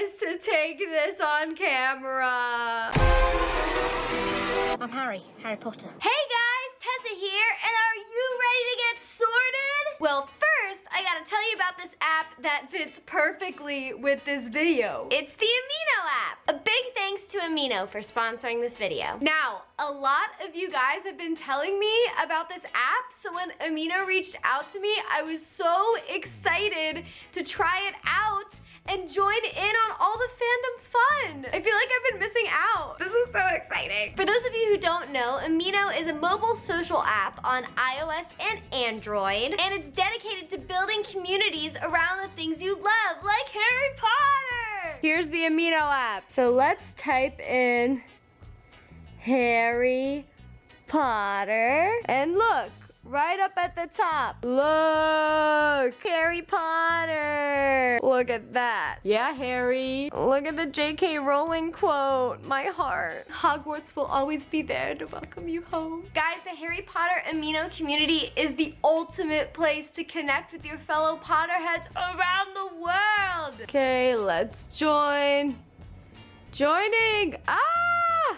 nervous to take this on camera. I'm Harry Potter. Hey guys, Tessa here, and are you ready to get sorted? Well, first, I gotta tell you about this app that fits perfectly with this video. It's the Amino app. A big thanks to Amino for sponsoring this video. Now, a lot of you guys have been telling me about this app, so when Amino reached out to me, I was so excited to try it out and join in on all the fandom fun. I feel like I've been missing out. This is so exciting. For those of you who don't know, Amino is a mobile social app on iOS and Android, and it's dedicated to building communities around the things you love, like Harry Potter. Here's the Amino app. So let's type in Harry Potter, and look, right up at the top. Look! Harry Potter! Look at that. Yeah, Harry. Look at the J.K. Rowling quote. My heart. Hogwarts will always be there to welcome you home. Guys, the Harry Potter Amino community is the ultimate place to connect with your fellow Potterheads around the world. Okay, let's join. Joining! Ah!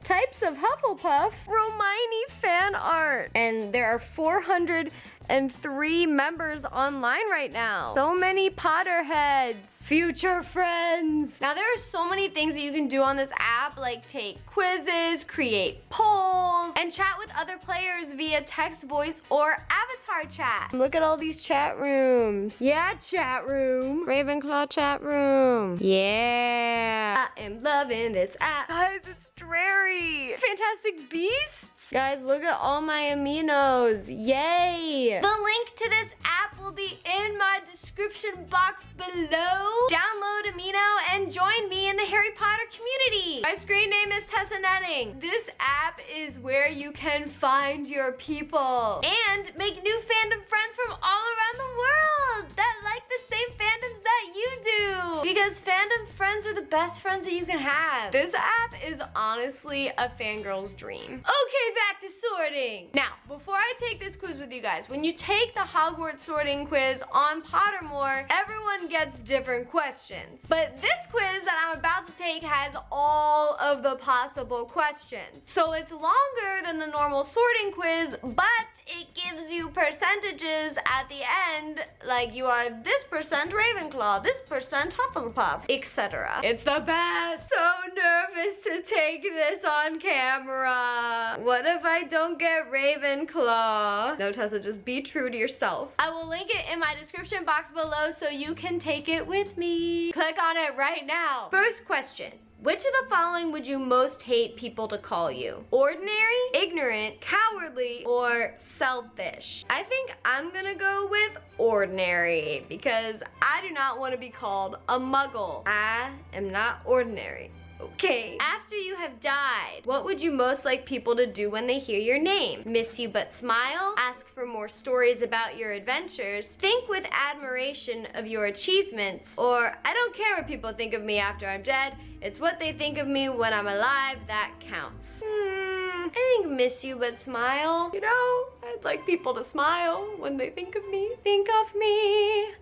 Types of Hufflepuffs, Hermione fan art. And there are 403 members online right now. So many Potterheads, future friends. Now there are so many things that you can do on this app, like take quizzes, create polls, and chat with other players via text, voice, or avatar chat. Look at all these chat rooms. Yeah, chat room. Ravenclaw chat room. Yeah. I am loving this app. Guys, it's Drary. Fantastic Beasts. Guys, look at all my aminos. Yay. The link to this app will be in my description box below. Download Amino and join me in the Harry Potter community. My screen name is Tessa Netting. This app is where you can find your people and make new fandom friends from all around the world that like the same fandoms that you do. Because fandom friends are the best friends that you can have. This app is honestly a fangirl's dream. Okay, back to sorting. Now, before I take this quiz with you guys, when you take the Hogwarts sorting quiz on Pottermore, everyone gets different questions. But this quiz that I'm about to take has all of the possible questions. So it's longer than the normal sorting quiz, but it gives you percentages at the end, like you are this percent Ravenclaw, this percent Hufflepuff, etc. It's the best. So nervous to take this on camera. What if I don't get Ravenclaw? No, Tessa, just be true to yourself. I will link it in my description box below so you can take it with me. Click on it right now. First question. Which of the following would you most hate people to call you? Ordinary, ignorant, cowardly, or selfish? I think I'm gonna go with ordinary because I do not want to be called a muggle. I am not ordinary. Okay, after you have died, what would you most like people to do when they hear your name? Miss you but smile? Ask for more stories about your adventures? Think with admiration of your achievements? Or, I don't care what people think of me after I'm dead, it's what they think of me when I'm alive that counts. I think miss you but smile. You know, I'd like people to smile when they think of me. Think of me.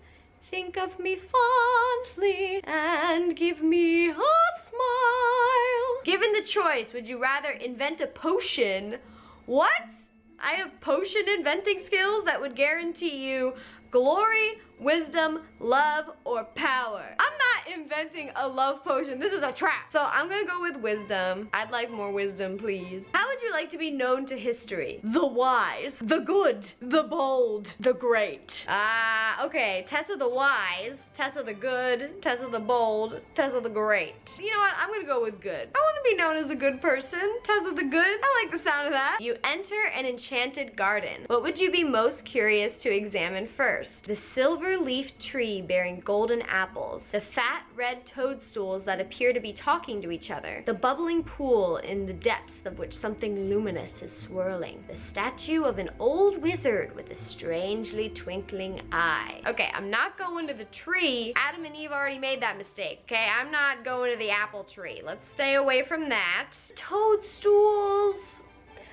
Think of me fondly and give me a smile. Given the choice, would you rather invent a potion? What? I have potion inventing skills that would guarantee you glory, wisdom, love, or power. I'm not inventing a love potion. This is a trap. So I'm gonna go with wisdom. I'd like more wisdom, please. How would you like to be known to history? The wise, the good, the bold, the great. Okay. Tessa the wise, Tessa the good, Tessa the bold, Tessa the great. You know what? I'm gonna go with good. I want to be known as a good person. Tessa the good. I like the sound of that. You enter an enchanted garden. What would you be most curious to examine first? The silver leaf tree bearing golden apples, the fat red toadstools that appear to be talking to each other, the bubbling pool in the depths of which something luminous is swirling, the statue of an old wizard with a strangely twinkling eye. Okay, I'm not going to the tree. Adam and Eve already made that mistake, okay? I'm not going to the apple tree. Let's stay away from that. Toadstools.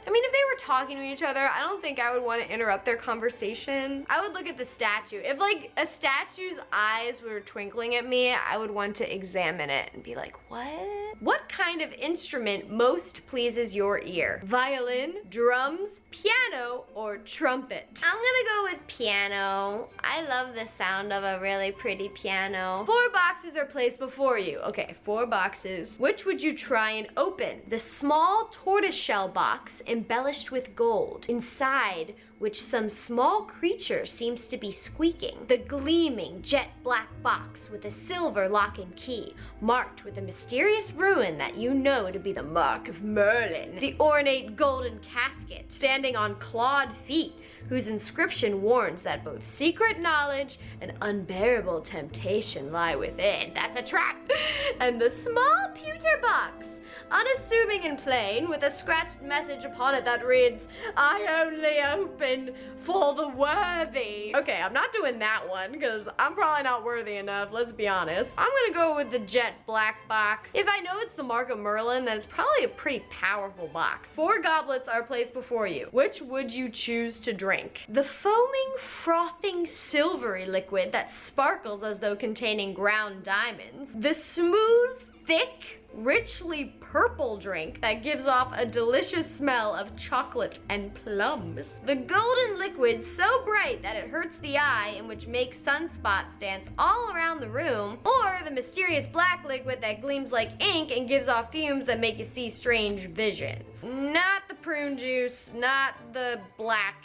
I mean, if they were talking to each other, I don't think I would want to interrupt their conversation. I would look at the statue. If like a statue's eyes were twinkling at me, I would want to examine it and be like, what? What kind of instrument most pleases your ear? Violin, drums, piano, or trumpet? I'm gonna go with piano. I love the sound of a really pretty piano. 4 boxes are placed before you. Okay, 4 boxes. Which would you try and open? The small tortoiseshell box embellished with gold, inside which some small creature seems to be squeaking. The gleaming jet black box with a silver lock and key, marked with a mysterious ruin that you know to be the mark of Merlin. The ornate golden casket, standing on clawed feet, whose inscription warns that both secret knowledge and unbearable temptation lie within. That's a trap. And the small pewter box, unassuming and plain, with a scratched message upon it that reads, I only open for the worthy. Okay, I'm not doing that one because I'm probably not worthy enough, let's be honest. I'm gonna go with the jet black box. If I know it's the mark of Merlin, then it's probably a pretty powerful box. 4 goblets are placed before you. Which would you choose to drink? The foaming, frothing, silvery liquid that sparkles as though containing ground diamonds. The smooth, thick, richly purple drink that gives off a delicious smell of chocolate and plums. The golden liquid so bright that it hurts the eye and which makes sunspots dance all around the room, or the mysterious black liquid that gleams like ink and gives off fumes that make you see strange visions. Not the prune juice, not the black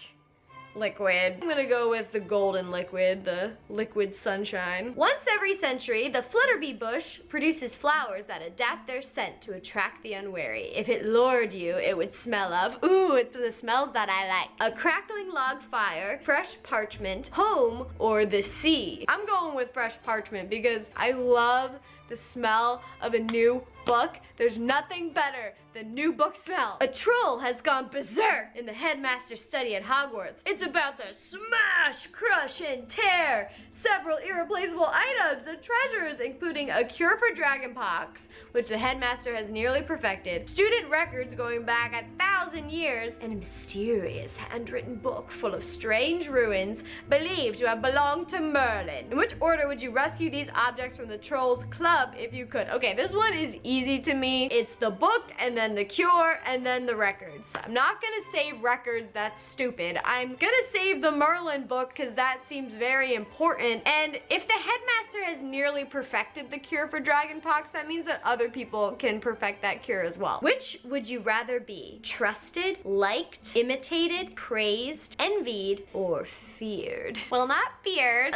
liquid. I'm gonna go with the golden liquid, the liquid sunshine. Once every century, the flutterbee bush produces flowers that adapt their scent to attract the unwary. If it lured you, it would smell of, ooh, it's the smells that I like. A crackling log fire, fresh parchment, home, or the sea. I'm going with fresh parchment because I love the smell of a new book. There's nothing better than new book smell. A troll has gone berserk in the headmaster's study at Hogwarts. It's about to smash, crush, and tear several irreplaceable items and treasures, including a cure for dragonpox, which the headmaster has nearly perfected, student records going back 1,000 years, and a mysterious handwritten book full of strange ruins believed to have belonged to Merlin. In which order would you rescue these objects from the Trolls Club if you could? Okay, this one is easy to me. It's the book, and then the cure, and then the records. I'm not gonna save records, that's stupid. I'm gonna save the Merlin book because that seems very important. And if the headmaster has nearly perfected the cure for dragonpox, that means that other people can perfect that cure as well. Which would you rather be? Trusted, liked, imitated, praised, envied, or feared? Well, not feared.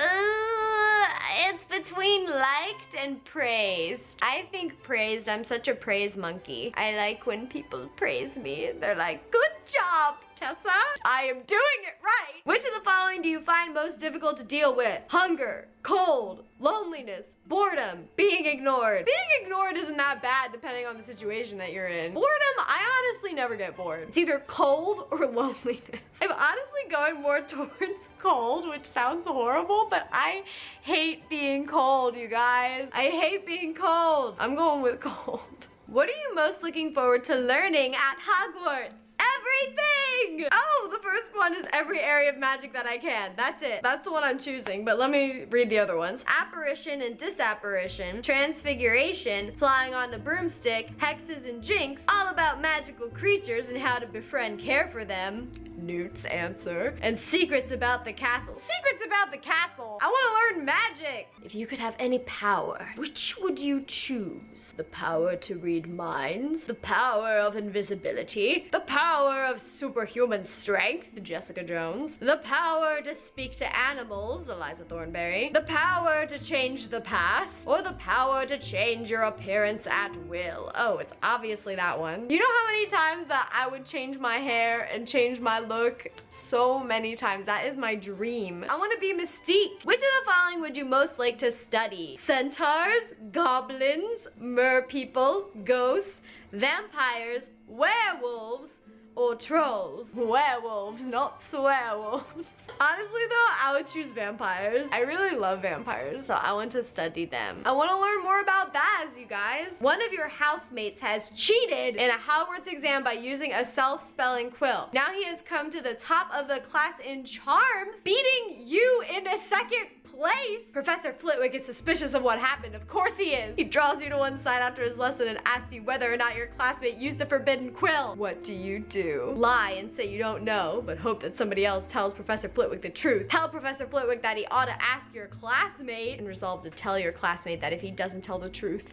It's between liked and praised. I think praised. I'm such a praise monkey. I like when people praise me. They're like, good job, Tessa. I am doing it right. Which of the following do you find most difficult to deal with? Hunger, cold, loneliness, boredom, being ignored. Being ignored isn't that bad depending on the situation that you're in. Boredom, I honestly never get bored. It's either cold or loneliness. I'm honestly going more towards cold, which sounds horrible, but I hate being cold, you guys. I hate being cold. I'm going with cold. What are you most looking forward to learning at Hogwarts? Everything! Oh, the first one is every area of magic that I can. That's it. That's the one I'm choosing, but let me read the other ones. Apparition and disapparition, transfiguration, flying on the broomstick, hexes and jinx, all about magical creatures and how to befriend, care for them. Newt's answer. And secrets about the castle. Secrets about the castle! I want to learn magic! If you could have any power, which would you choose? The power to read minds? The power of invisibility? The power of superhuman strength? Jessica Jones? The power to speak to animals? Eliza Thornberry? The power to change the past? Or the power to change your appearance at will? Oh, it's obviously that one. You know how many times that I would change my hair and change my look? So many times. That is my dream. I want to be Mystique. Which of the following would you most like to study? Centaurs, goblins, merpeople, ghosts, vampires, werewolves, or trolls? Werewolves, not swearwolves. Honestly though, I would choose vampires. I really love vampires, so I want to study them. I want to learn more about baths, you guys. One of your housemates has cheated in a Hogwarts exam by using a self-spelling quill. Now he has come to the top of the class in charms, beating you into second place. Professor Flitwick is suspicious of what happened. Of course he is. He draws you to one side after his lesson and asks you whether or not your classmate used the forbidden quill. What do you do? Lie and say you don't know, but hope that somebody else tells Professor Flitwick the truth. Tell Professor Flitwick that he ought to ask your classmate, and resolve to tell your classmate that if he doesn't tell the truth,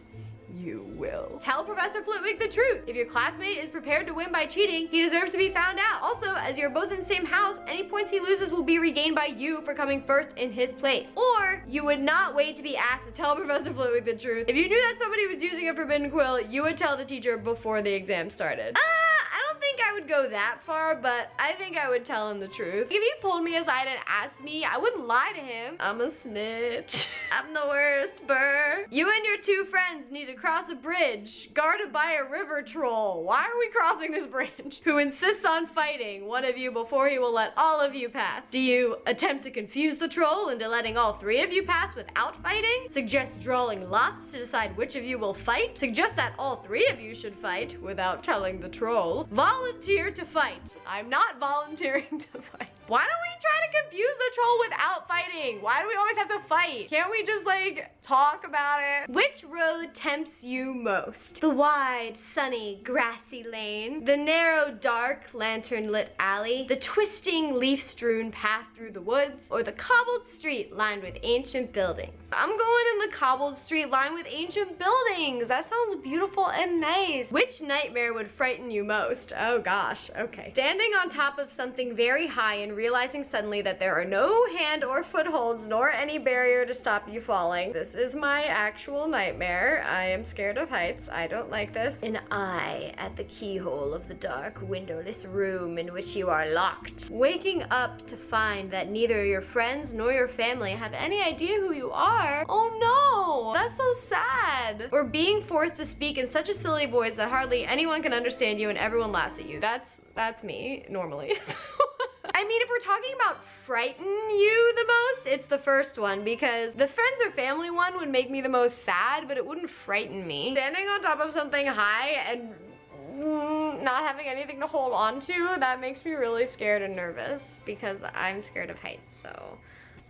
you will. Tell Professor Flitwick the truth. If your classmate is prepared to win by cheating, he deserves to be found out. Also, as you're both in the same house, any points he loses will be regained by you for coming first in his place. Or, you would not wait to be asked to tell Professor Flitwick the truth. If you knew that somebody was using a forbidden quill, you would tell the teacher before the exam started. I don't think I would go that far, but I think I would tell him the truth. If he pulled me aside and asked me, I wouldn't lie to him. I'm a snitch. I'm the worst, burr. You and your two friends need to cross a bridge, guarded by a river troll. Why are we crossing this bridge? Who insists on fighting one of you before he will let all of you pass. Do you attempt to confuse the troll into letting all three of you pass without fighting? Suggest drawing lots to decide which of you will fight? Suggest that all three of you should fight without telling the troll. Volunteer to fight. I'm not volunteering to fight. Why don't we try to confuse the troll without fighting? Why do we always have to fight? Can't we just like talk about it? Which road tempts you most? The wide, sunny, grassy lane, the narrow, dark, lantern-lit alley, the twisting, leaf-strewn path through the woods, or the cobbled street lined with ancient buildings? I'm going in the cobbled street lined with ancient buildings. That sounds beautiful and nice. Which nightmare would frighten you most? Oh gosh, okay. Standing on top of something very high and realizing suddenly that there are no hand or footholds nor any barrier to stop you falling. This is my actual nightmare. I am scared of heights. I don't like this. An eye at the keyhole of the dark, windowless room in which you are locked. Waking up to find that neither your friends nor your family have any idea who you are. Oh no, that's so sad. Or being forced to speak in such a silly voice that hardly anyone can understand you and everyone laughs at you. That's me, normally. I mean, if we're talking about frighten you the most, it's the first one, because the friends or family one would make me the most sad, but it wouldn't frighten me. Standing on top of something high and not having anything to hold on to, that makes me really scared and nervous, because I'm scared of heights, so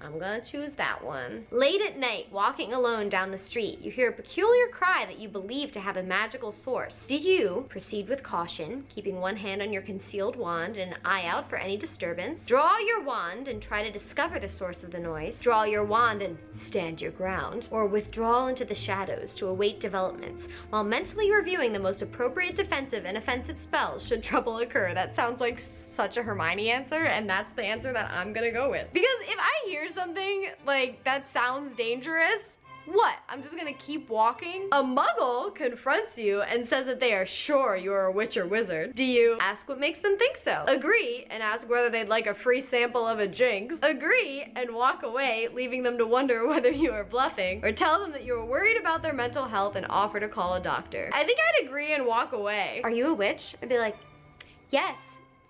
I'm gonna choose that one. Late at night, walking alone down the street, you hear a peculiar cry that you believe to have a magical source. Do you proceed with caution, keeping one hand on your concealed wand and an eye out for any disturbance? Draw your wand and try to discover the source of the noise. Draw your wand and stand your ground. Or withdraw into the shadows to await developments, while mentally reviewing the most appropriate defensive and offensive spells should trouble occur. That sounds like such a Hermione answer, and that's the answer that I'm gonna go with. Because if I hear something like that sounds dangerous, what? I'm just gonna keep walking? A muggle confronts you and says that they are sure you're a witch or wizard. Do you ask what makes them think so? Agree and ask whether they'd like a free sample of a jinx? Agree and walk away, leaving them to wonder whether you are bluffing? Or tell them that you are worried about their mental health and offer to call a doctor? I think I'd agree and walk away. Are you a witch? I'd be like, yes.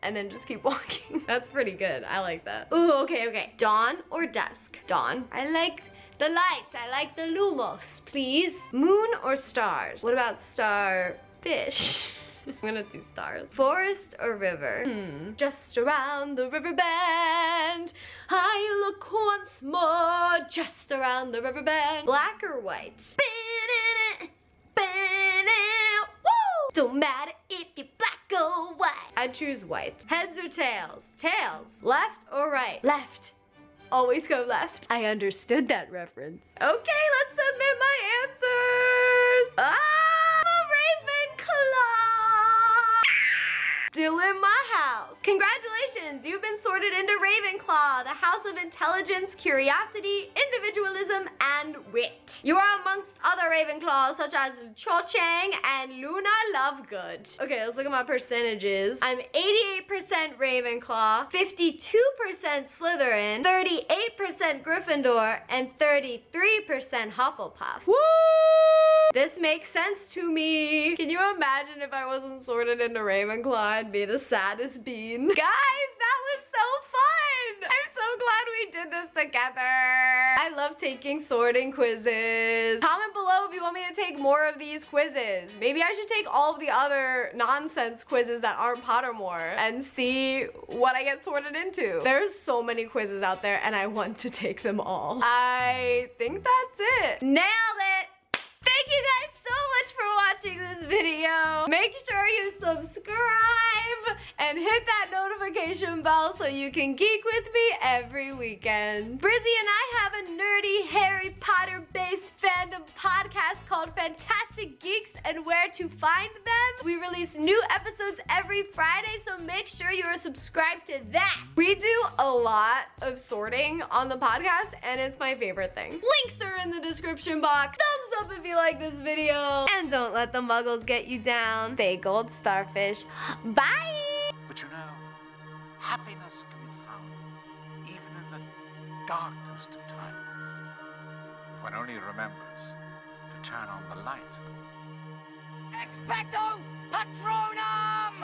And then just keep walking. That's pretty good. I like that. Ooh, okay. Dawn or dusk? Dawn. I like the light. I like the lumos, please. Moon or stars? What about starfish? I'm gonna do stars. Forest or river? Just around the river bend, I look once more. Just around the river bend. Black or white? Don't matter if you're black or white. I'd choose white. Heads or tails? Tails. Left or right? Left. Always go left. I understood that reference. Okay, let's submit my answers. I'm a Ravenclaw. Still in my house. Congratulations, you've been sorted into Ravenclaw, the house of intelligence, curiosity, individualism, and wit. You are amongst other Ravenclaws such as Cho Chang and Luna Lovegood. Okay, let's look at my percentages. I'm 88% Ravenclaw, 52% Slytherin, 38% Gryffindor, and 33% Hufflepuff. Woo! This makes sense to me. Can you imagine if I wasn't sorted into Ravenclaw? I'd be the saddest bean. Guys, that was so fun. I'm so glad we did this together. I love taking sorting quizzes. Comment below if you want me to take more of these quizzes. Maybe I should take all of the other nonsense quizzes that aren't Pottermore and see what I get sorted into. There's so many quizzes out there and I want to take them all. I think that's it. Nailed it! Thank you guys so much for watching this video. Make sure you subscribe and hit that notification bell so you can geek with me every weekend. Brizzy and I have a nerdy Harry Potter based fandom podcast called Fantastic Geeks and Where to Find Them. We release new episodes every Friday, so make sure you are subscribed to that. We do a lot of sorting on the podcast and it's my favorite thing. Links are in the description box. Thumbs up if you like this video. And don't let the muggles get you down. Stay gold, starfish. Bye! But you know, happiness can be found even in the darkest of times. If one only remembers to turn on the light. Expecto Patronum!